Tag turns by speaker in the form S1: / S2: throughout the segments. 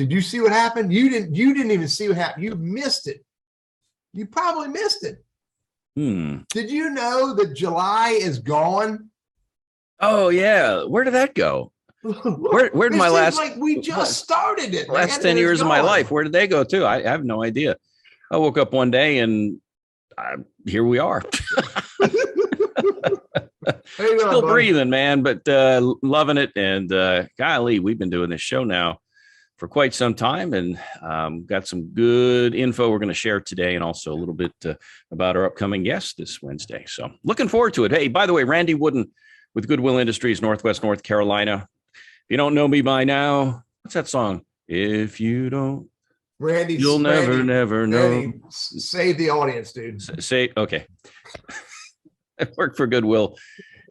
S1: Did you see what happened? You didn't even see what happened. You missed it. You probably missed it. Did you know that July is gone?
S2: Oh yeah. Where did that go? Where did my last,
S1: like we just started it.
S2: Last 10 years of my life, where did they go to? I have no idea. I woke up one day and here we are. Still breathing, man, but loving it. And golly, we've been doing this show now for quite some time, and got some good info we're going to share today, and also a little bit about our upcoming guest this Wednesday. So looking forward to it. Hey, by the way, Randy Wooden with Goodwill Industries, Northwest North Carolina. If you don't know me by now, what's that song? If you don't,
S1: Randy,
S2: you'll never know.
S1: Randy, save the audience, dude.
S2: Say okay. I work for Goodwill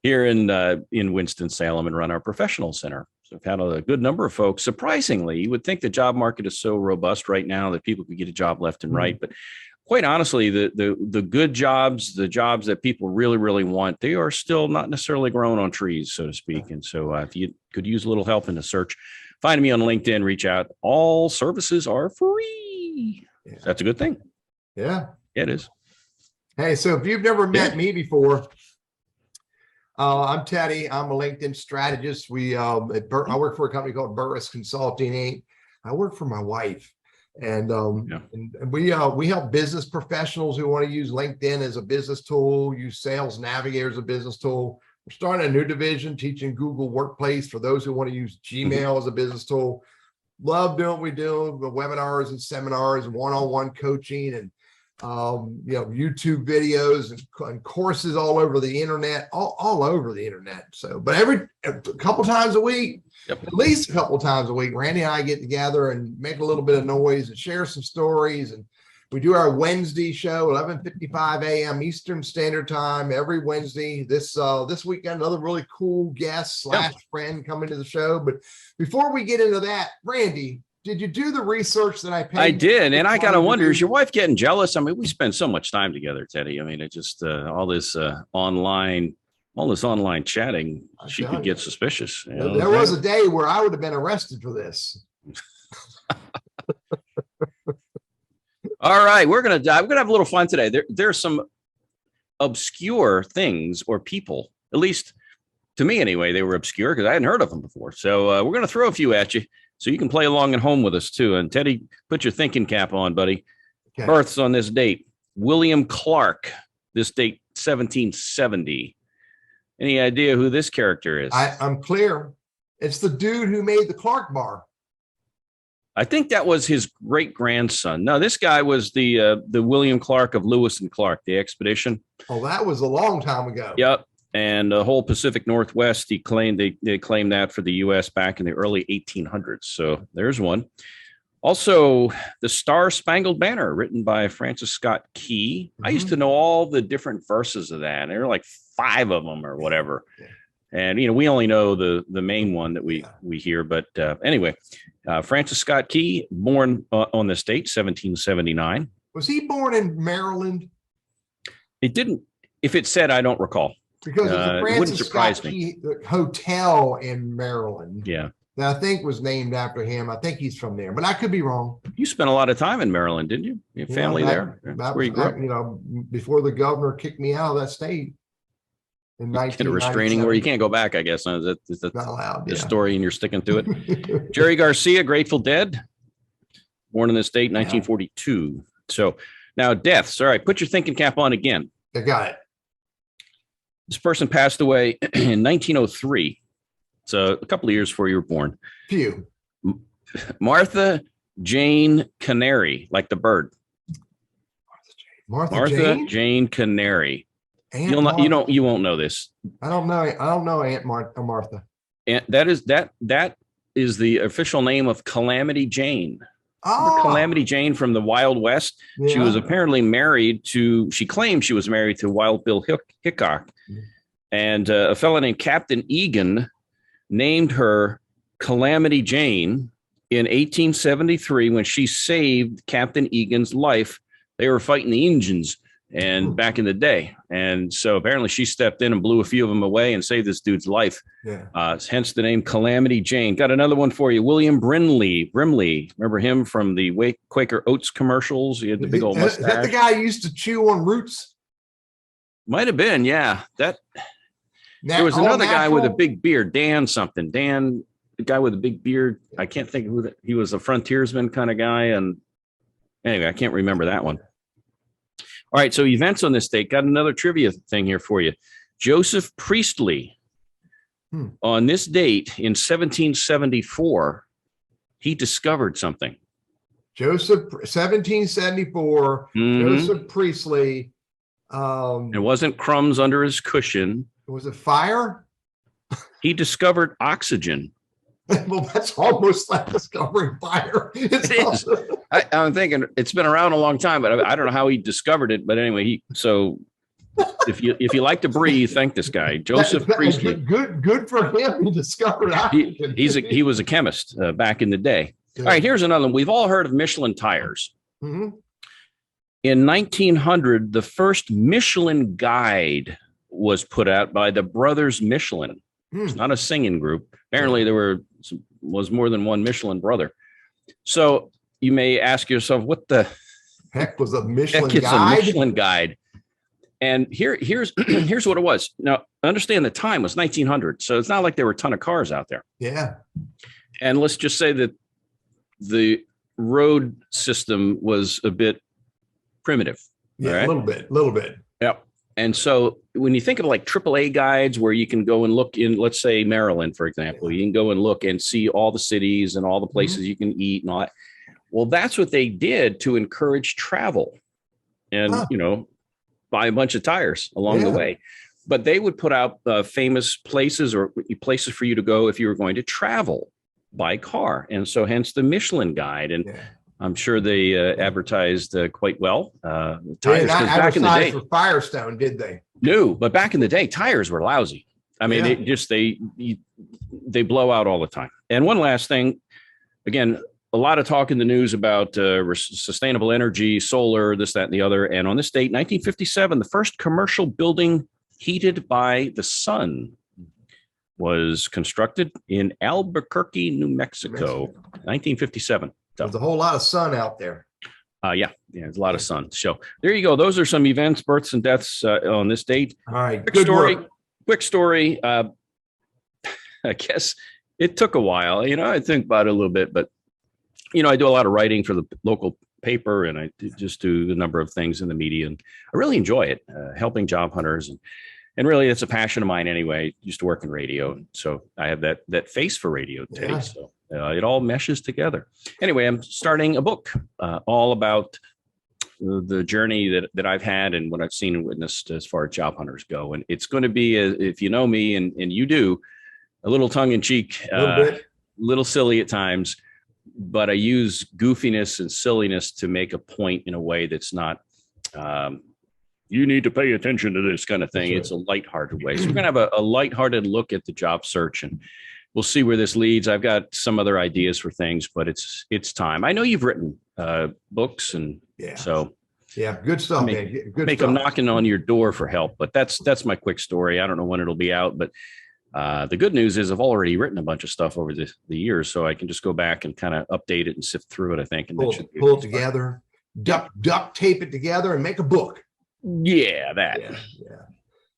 S2: here in Winston-Salem and run our professional center. So I've had a good number of folks. Surprisingly, you would think the job market is so robust right now that people could get a job left and right. But quite honestly, the good jobs, the jobs that people really, really want, they are still not necessarily grown on trees, so to speak. And so if you could use a little help in the search, find me on LinkedIn, reach out. All services are free. Yeah. That's a good thing.
S1: Yeah,
S2: it is.
S1: Hey, so if you've never met me before, I'm Teddy. I'm a LinkedIn strategist. I work for a company called Burriss Consulting Inc. I work for my wife, and we help business professionals who want to use LinkedIn as a business tool, use Sales Navigator as a business tool. We're starting a new division teaching Google Workplace for those who want to use Gmail as a business tool. Love doing what we do, the webinars and seminars and one-on-one coaching, and YouTube videos and courses all over the internet, all over the internet. So, but a couple times a week, at least a couple times a week, Randy and I get together and make a little bit of noise and share some stories. And we do our Wednesday show, 11:55 a.m. Eastern Standard Time every Wednesday. This week got another really cool guest / friend coming to the show. But before we get into that, Randy, did you do the research that I paid?
S2: I did. And I got to wonder, is your wife getting jealous? I mean, we spend so much time together, Teddy. I mean, it just all this online chatting, she could get suspicious. You know,
S1: there was a day where I would have been arrested for this.
S2: All right. We're going to have a little fun today. There's some obscure things or people, at least to me anyway, they were obscure because I hadn't heard of them before. So we're going to throw a few at you, so you can play along at home with us too. And Teddy, put your thinking cap on, buddy. Okay. Births on this date: William Clark. This date, 1770. Any idea who this character is?
S1: I'm clear. It's the dude who made the Clark bar.
S2: I think that was his great grandson. No, this guy was the William Clark of Lewis and Clark, the expedition.
S1: Oh, that was a long time ago.
S2: Yep. And the whole Pacific Northwest, they claimed that for the U.S. back in the early 1800s. So there's one. Also, the Star Spangled Banner, written by Francis Scott Key. I used to know all the different verses of that. There were like 5 of them or whatever. Yeah. And, we only know the main one that we hear. But anyway, Francis Scott Key, born on this date, 1779.
S1: Was he born in Maryland?
S2: It didn't. If it said, I don't recall.
S1: Because the Francis Scott Key Hotel in Maryland, that I think was named after him. I think he's from there, but I could be wrong.
S2: You spent a lot of time in Maryland, didn't you? Your family there?
S1: That's where you grew up. Before the governor kicked me out of that state in 1997.
S2: A restraining order. You can't go back, I guess. That's
S1: not allowed.
S2: The story, and you're sticking to it. Jerry Garcia, Grateful Dead, born in this date, 1942. So now deaths. All right, put your thinking cap on again.
S1: I got it.
S2: This person passed away in 1903. So a couple of years before you were born.
S1: Phew.
S2: Martha Jane Canary, like the bird.
S1: Martha
S2: Jane Canary. You won't know this.
S1: I don't know Aunt Martha.
S2: And that is the official name of Calamity Jane. Oh. Calamity Jane from the Wild West. Yeah. She was apparently she claimed she was married to Wild Bill Hickok. And a fellow named Captain Egan named her Calamity Jane in 1873 when she saved Captain Egan's life. They were fighting the Injuns, and back in the day. And so apparently she stepped in and blew a few of them away and saved this dude's life.
S1: Yeah.
S2: Hence the name Calamity Jane. Got another one for you. William Brimley. Remember him from the Quaker Oats commercials? He had the big old mustache.
S1: Is that the guy who used to chew on roots?
S2: Might have been, yeah. There was another guy with a big beard, Dan something. Dan, the guy with a big beard. I can't think of he was a frontiersman kind of guy. And anyway, I can't remember that one. All right, so events on this date. Got another trivia thing here for you. Joseph Priestley, on this date in 1774, he discovered something.
S1: 1774, Joseph Priestley.
S2: It wasn't crumbs under his cushion.
S1: Was it fire?
S2: He discovered oxygen.
S1: Well, that's almost like discovering fire.
S2: It is. I'm thinking it's been around a long time, but I don't know how he discovered it. But anyway, if you like to breathe, thank this guy, Joseph Priestley.
S1: Good for him. He discovered oxygen.
S2: He was a chemist back in the day. All right, here's another one. We've all heard of Michelin tires.
S1: Mm-hmm.
S2: In 1900, the first Michelin guide was put out by the brothers Michelin. It's not a singing group. Apparently, there was more than one Michelin brother. So you may ask yourself, what the
S1: heck was a Michelin
S2: guide?
S1: A
S2: Michelin guide. And here's what it was. Now, understand the time was 1900, so it's not like there were a ton of cars out there.
S1: Yeah.
S2: And let's just say that the road system was a bit primitive.
S1: Yeah,
S2: right?
S1: a little bit.
S2: Yep. And so when you think of like AAA guides where you can go and look in, let's say Maryland, for example, you can go and look and see all the cities and all the places you can eat and all that. Well, that's what they did to encourage travel and, buy a bunch of tires along the way. But they would put out famous places or places for you to go if you were going to travel by car. And so hence the Michelin guide. And I'm sure they advertised quite well. Tires,
S1: not
S2: back in the day,
S1: for Firestone, did they?
S2: No, but back in the day, tires were lousy. I mean, they blow out all the time. And one last thing, again, a lot of talk in the news about sustainable energy, solar, this, that, and the other. And on this date, 1957, the first commercial building heated by the sun was constructed in Albuquerque, New Mexico, 1957.
S1: There's a whole lot of sun out there.
S2: There's a lot of sun. So there you go. Those are some events, births and deaths on this date.
S1: All right.
S2: Quick story. I guess it took a while. I think about it a little bit, but I do a lot of writing for the local paper, and I just do a number of things in the media, and I really enjoy it, helping job hunters, and really it's a passion of mine anyway. Used to work in radio, so I have that face for radio today. So it all meshes together. Anyway, I'm starting a book all about the journey that I've had and what I've seen and witnessed as far as job hunters go. And it's going to be, if you know me and you do, a little tongue in cheek, a little silly at times, but I use goofiness and silliness to make a point in a way that's not, you need to pay attention to this kind of thing. Right. It's a lighthearted way. So we're going to have a lighthearted look at the job search, and we'll see where this leads. I've got some other ideas for things, but it's time. I know you've written books, and so
S1: good stuff. Man. Good
S2: make
S1: stuff.
S2: them knocking on your door for help. But that's my quick story. I don't know when it'll be out, but the good news is I've already written a bunch of stuff over the years, so I can just go back and kind of update it and sift through it. I think and
S1: pull it together, duct tape it together, and make a book.
S2: Yeah, that.
S1: Yeah.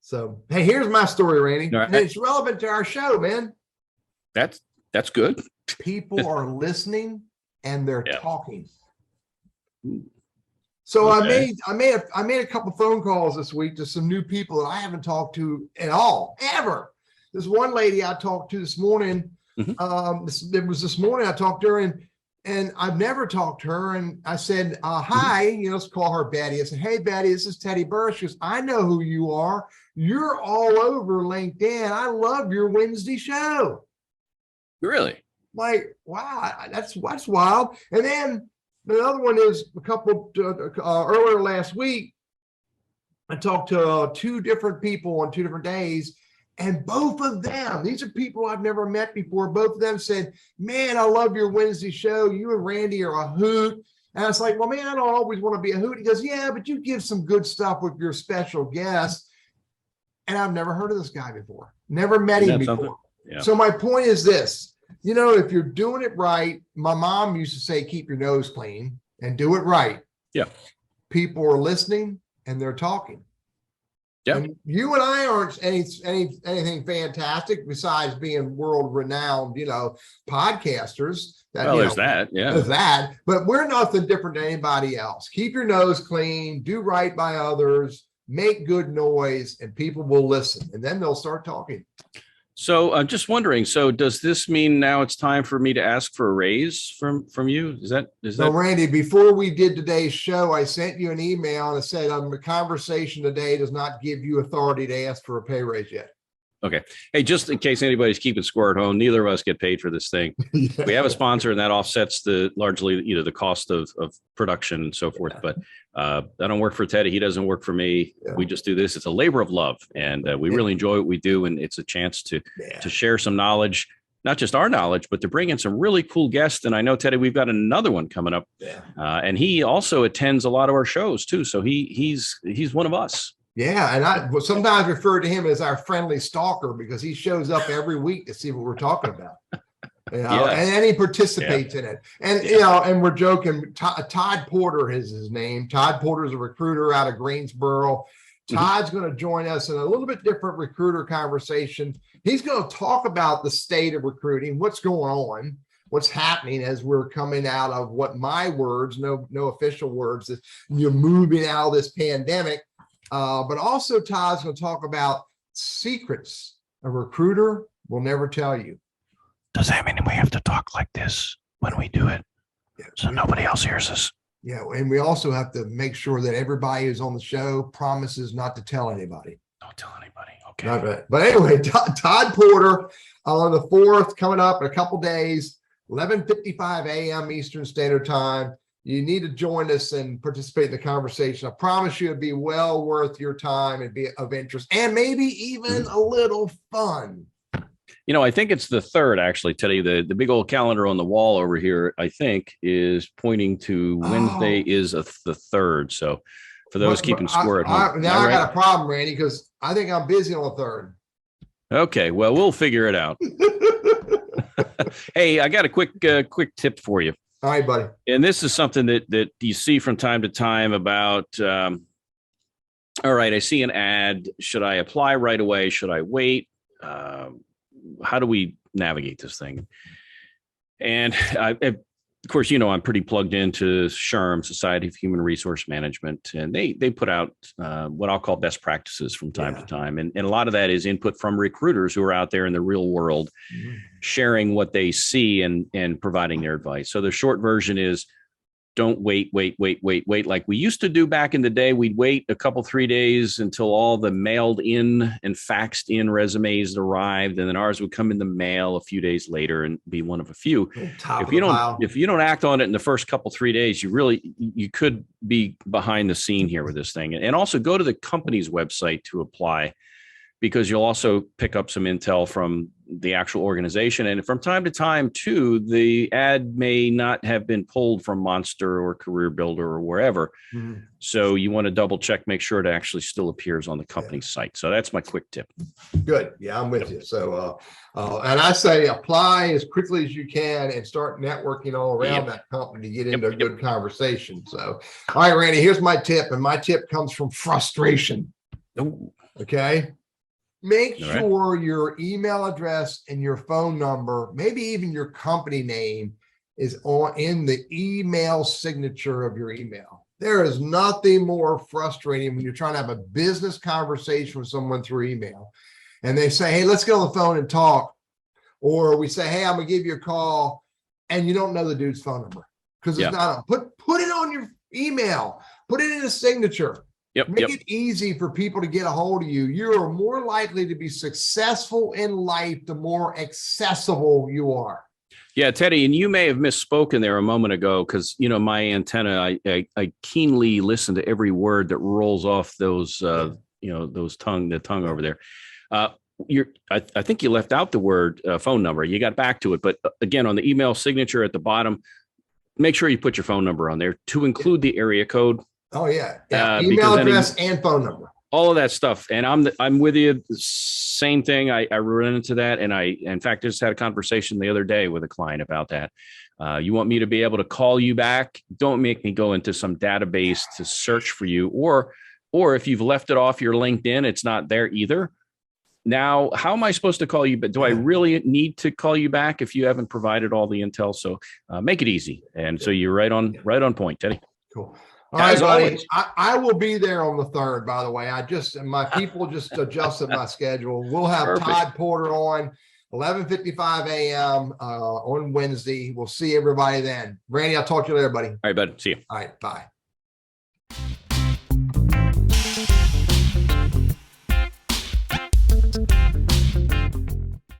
S1: So hey, here's my story, Randy.
S2: Right.
S1: And it's relevant to our show, man.
S2: That's good.
S1: People are listening and they're talking. So
S2: Okay.
S1: I made a couple phone calls this week to some new people that I haven't talked to at all, ever. This one lady I talked to this morning. It was this morning I talked to her, and I've never talked to her. And I said, hi, let's call her Betty. I said, hey, Betty, this is Teddy Burriss. She goes, I know who you are. You're all over LinkedIn. I love your Wednesday show.
S2: Really?
S1: Like, wow, that's wild. And then the other one is a couple earlier last week. I talked to two different people on 2 different days, and both of them, these are people I've never met before. Both of them said, man, I love your Wednesday show. You and Randy are a hoot. And it's like, well, man, I don't always want to be a hoot. He goes, yeah, but you give some good stuff with your special guests. And I've never heard of this guy before. Never met him before.
S2: Yeah.
S1: So my point is this, if you're doing it right, my mom used to say, keep your nose clean and do it right.
S2: Yeah.
S1: People are listening and they're talking.
S2: Yeah.
S1: And you and I aren't anything fantastic besides being world renowned, podcasters.
S2: There's that. Yeah.
S1: There's that. But we're nothing different than anybody else. Keep your nose clean, do right by others, make good noise, and people will listen. And then they'll start talking.
S2: So I'm just wondering, so does this mean now it's time for me to ask for a raise from you? Is that?
S1: So Randy, before we did today's show, I sent you an email and it said, the conversation today does not give you authority to ask for a pay raise yet.
S2: Okay. Hey, just in case anybody's keeping score at home, neither of us get paid for this thing. Yeah. We have a sponsor and that offsets largely the cost of production and so forth. But I don't work for Teddy. He doesn't work for me. Yeah. We just do this. It's a labor of love. And we really enjoy what we do. And it's a chance to share some knowledge, not just our knowledge, but to bring in some really cool guests. And I know, Teddy, we've got another one coming up. Yeah. And he also attends a lot of our shows too. So he's one of us.
S1: Yeah, and I sometimes refer to him as our friendly stalker because he shows up every week to see what we're talking about. And he participates in it. And and we're joking. Todd Porter is his name. Todd Porter is a recruiter out of Greensboro. Todd's going to join us in a little bit different recruiter conversation. He's going to talk about the state of recruiting, what's going on, what's happening as we're coming out of what my words, no official words, that you're moving out of this pandemic. But also Todd's going to talk about secrets a recruiter will never tell you.
S2: Does that mean we have to talk like this when we do it? Yeah, so nobody else hears us.
S1: Yeah. And we also have to make sure that everybody who's on the show promises not to tell anybody.
S2: Don't tell anybody. Okay.
S1: But anyway, Todd Porter on the 4th coming up in a couple days, 11:55 a.m. Eastern Standard Time. You need to join us and participate in the conversation. I promise you it'd be well worth your time and be of interest and maybe even a little fun.
S2: I think it's the 3rd, actually, Teddy. The big old calendar on the wall over here, I think, is pointing to Wednesday is the 3rd. So for those keeping score at home.
S1: Now I got a problem, Randy, because I think I'm busy on the 3rd.
S2: Okay, well, we'll figure it out. Hey, I got a quick tip for you.
S1: All right, buddy.
S2: And this is something that you see from time to time about, all right, I see an ad. Should I apply right away? Should I wait? How do we navigate this thing? And of course, I'm pretty plugged into SHRM, Society of Human Resource Management, and they put out what I'll call best practices from time to time. And a lot of that is input from recruiters who are out there in the real world, sharing what they see and providing their advice. So the short version is don't wait like we used to do back in the day. We'd wait a couple, 3 days until all the mailed in and faxed in resumes arrived. And then ours would come in the mail a few days later and be one of a few. If you don't act on it in the first couple, 3 days, you could be behind the scene here with this thing. And also go to the company's website to apply, because you'll also pick up some intel from the actual organization. And from time to time, too, the ad may not have been pulled from Monster or Career Builder or wherever. Mm-hmm. So you want to double check, make sure it actually still appears on the company's site. So that's my quick tip.
S1: Good. Yeah, I'm with you. So, and I say apply as quickly as you can and start networking all around that company to get into a good conversation. So, all right, Randy, here's my tip. And my tip comes from frustration.
S2: Ooh.
S1: Okay. Make sure your email address and your phone number, maybe even your company name, is in the email signature of your email. There is nothing more frustrating when you're trying to have a business conversation with someone through email and they say, hey, let's get on the phone and talk. Or we say, hey, I'm going to give you a call, and you don't know the dude's phone number because it's not on. Put it on your email. Put it in a signature. Make it easy for people to get a hold of you. You are more likely to be successful in life the more accessible you are.
S2: Yeah, Teddy, and you may have misspoken there a moment ago because, my antenna, I keenly listen to every word that rolls off those, the tongue over there. I think you left out the word phone number. You got back to it. But again, on the email signature at the bottom, make sure you put your phone number on there to include the area code.
S1: Oh yeah.
S2: Because
S1: Email address and phone number.
S2: All of that stuff. And I'm with you. Same thing. I run into that. And in fact, just had a conversation the other day with a client about that. You want me to be able to call you back? Don't make me go into some database to search for you. Or if you've left it off your LinkedIn, it's not there either. Now, how am I supposed to call you? But do I really need to call you back if you haven't provided all the intel? So make it easy. And so you're right on point, Teddy.
S1: Cool. All right, buddy. I will be there on the 3rd, by the way. My people just adjusted my schedule. We'll have
S2: Perfect.
S1: Todd Porter on 11:55 a.m. On Wednesday. We'll see everybody then. Randy, I'll talk to you later, buddy.
S2: All right, bud. See you.
S1: All right, bye.